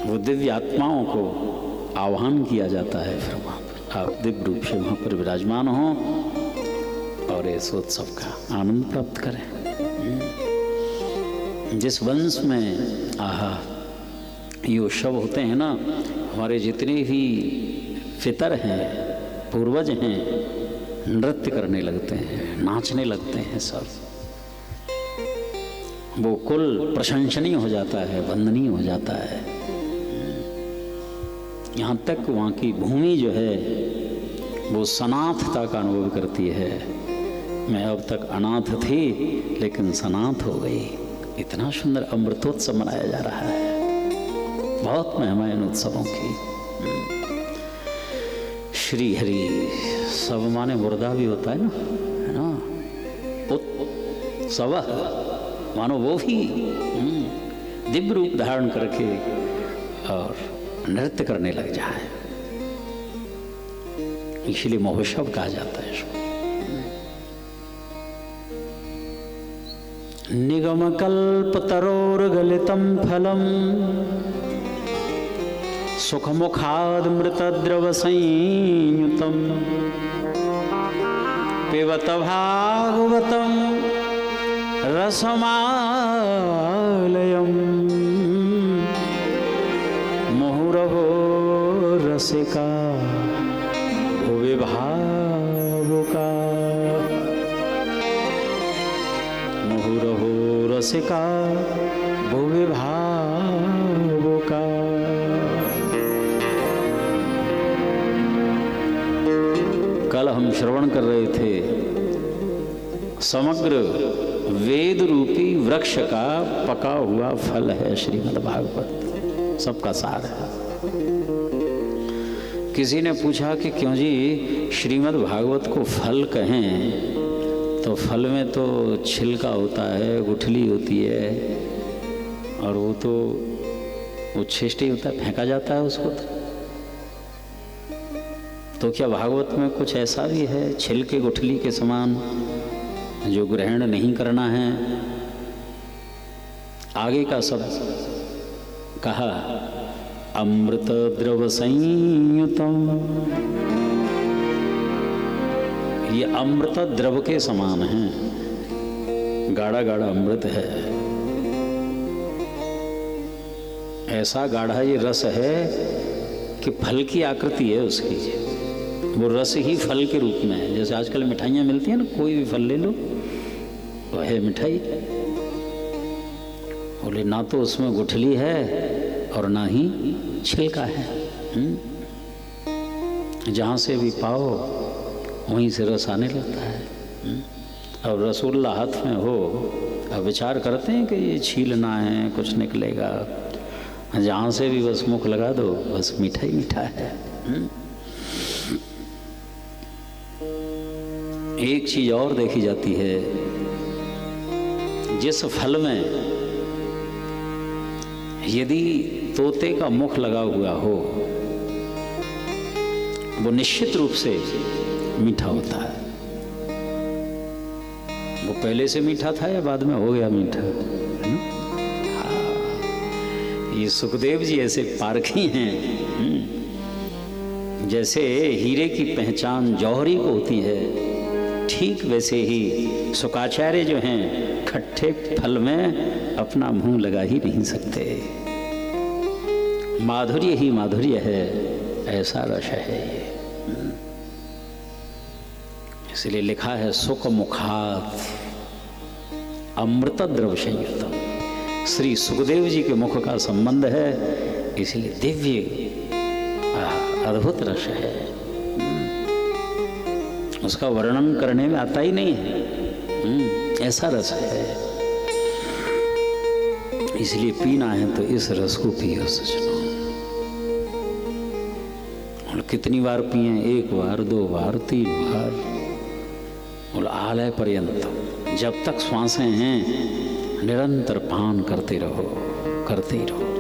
वो दिव्य आत्माओं को आह्वान किया जाता है। फिर वहाँ पर आप दिव्य रूप से वहाँ पर विराजमान हों और इस उत्सव का आनंद प्राप्त करें। जिस वंश में ये उत्सव होते हैं ना, हमारे जितने भी पितर हैं, पूर्वज हैं, नृत्य करने लगते हैं, नाचने लगते हैं सब। वो कुल प्रशंसनीय हो जाता है, वंदनीय हो जाता है। यहाँ तक वहाँ की भूमि जो है वो सनाथता का अनुभव करती है। मैं अब तक अनाथ थी लेकिन सनाथ हो गई। इतना सुंदर अमृतोत्सव मनाया जा रहा है। बहुत महिमा इन उत्सवों की। श्री हरि सब माने मुर्दा भी होता है ना, उत्सव मानो वो भी दिव्य रूप धारण करके और नृत्य करने लग जाए, इसलिए महोत्सव कहा जाता है इसको। निगम कल्पतरोर्गलितं फलम् सुखमुखादमृतद्रव संयुतम् पिबत भागवतं रसमालयम् मुहुरहो रसिका भुवि भावुका मुहुरहो रसिका भुवि भावुका। कल हम श्रवण कर रहे थे समग्र वेद रूपी वृक्ष का पका हुआ फल है श्रीमद् भागवत, सबका सार है। किसी ने पूछा कि क्यों जी श्रीमद् भागवत को फल कहें, तो फल में तो छिलका होता है, गुठली होती है, और वो तो उच्छिष्ट ही होता है, फेंका जाता है उसको। तो क्या भागवत में कुछ ऐसा भी है छिलके गुठली के समान जो ग्रहण नहीं करना है? आगे का शब्द कहा अमृत द्रव संयुतम, ये अमृत द्रव के समान है, गाढ़ा गाढ़ा अमृत है। ऐसा गाढ़ा ये रस है कि फल की आकृति है उसकी, वो रस ही फल के रूप में है। जैसे आजकल मिठाइयाँ मिलती हैं ना, कोई भी फल ले लो वो है मिठाई। बोले ना तो उसमें गुठली है और ना ही छिलका है। जहाँ से भी पाओ वहीं से रस आने लगता है। अब रसगुल्ला हाथ में हो, अब विचार करते हैं कि ये छीलना है, कुछ निकलेगा। जहाँ से भी बस मुख लगा दो, बस मीठा ही मीठा है। एक चीज और देखी जाती है, जिस फल में यदि तोते का मुख लगा हुआ हो वो निश्चित रूप से मीठा होता है। वो पहले से मीठा था या बाद में हो गया मीठा? ये सुखदेव जी ऐसे पारखी हैं। जैसे हीरे की पहचान जौहरी को होती है, ठीक वैसे ही शुकाचार्य जो हैं खट्टे फल में अपना मुंह लगा ही नहीं सकते। माधुर्य ही माधुर्य है, ऐसा रस है ये। इसलिए लिखा है सुख मुखात अमृत द्रव संयुतम। श्री सुखदेव जी के मुख का संबंध है, इसलिए दिव्य अद्भुत रस है। उसका वर्णन करने में आता ही नहीं है, ऐसा रस है। इसलिए पीना है तो इस रस को पियो सजनो। और कितनी बार पिए? एक बार, दो बार, तीन बार, और आलय पर्यंत, जब तक श्वासें हैं निरंतर पान करते रहो, करते ही रहो।